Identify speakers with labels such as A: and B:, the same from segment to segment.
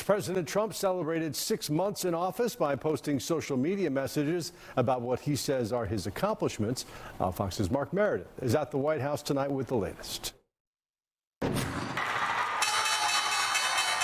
A: President Trump celebrated 6 months in office by posting social media messages about what he says are his accomplishments. Fox's Mark Meredith is at the White House tonight with the latest.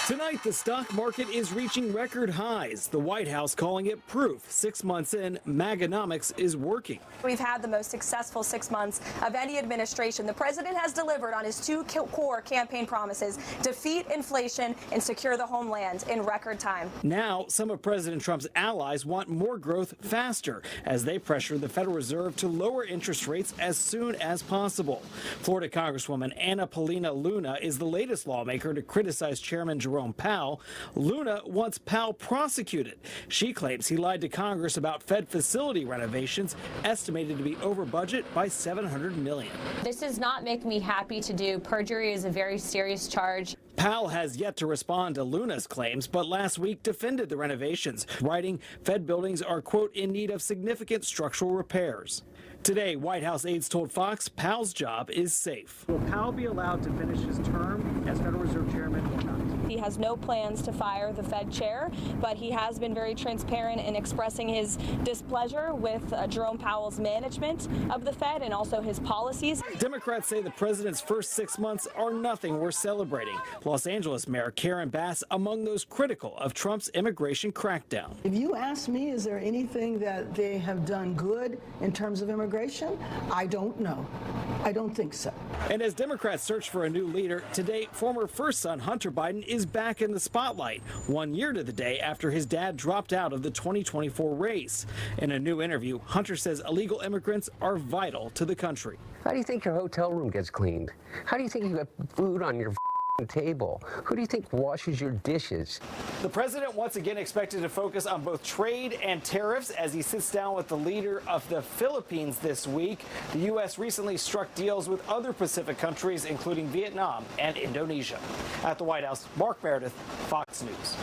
B: Tonight, the stock market is reaching record highs. The White House calling it proof 6 months in, MAGAnomics is working.
C: We've had the most successful 6 months of any administration. The president has delivered on his two core campaign promises: defeat inflation and secure the homeland in record time.
B: Now, some of President Trump's allies want more growth faster as they pressure the Federal Reserve to lower interest rates as soon as possible. Florida Congresswoman Anna Paulina Luna is the latest lawmaker to criticize Chairman Jerome Powell. Luna wants Powell prosecuted. She claims he lied to Congress about Fed facility renovations estimated to be over budget by $700 million.
D: This does not make me happy to do. Perjury is a very serious charge.
B: Powell has yet to respond to Luna's claims, but last week defended the renovations, writing Fed buildings are, quote, in need of significant structural repairs. Today, White House aides told Fox Powell's job is safe. Will Powell be allowed to finish his term as Federal Reserve Chairman or not?
C: He has no plans to fire the Fed chair, but he has been very transparent in expressing his displeasure with Jerome Powell's management of the Fed and also his policies.
B: Democrats say the president's first 6 months are nothing worth celebrating. Los Angeles Mayor Karen Bass among those critical of Trump's immigration crackdown.
E: If you ask me, is there anything that they have done good in terms of immigration? I don't know. I don't think so.
B: And as Democrats search for a new leader, today former first son Hunter Biden is back in the spotlight 1 year to the day after his dad dropped out of the 2024 race. In a new interview, Hunter says illegal immigrants are vital to the country.
F: How do you think your hotel room gets cleaned? How do you think you got food on your table? Who do you think washes your dishes?
B: The president once again expected to focus on both trade and tariffs as he sits down with the leader of the Philippines this week. The U.S. recently struck deals with other Pacific countries, including Vietnam and Indonesia. At the White House, Mark Meredith, Fox News.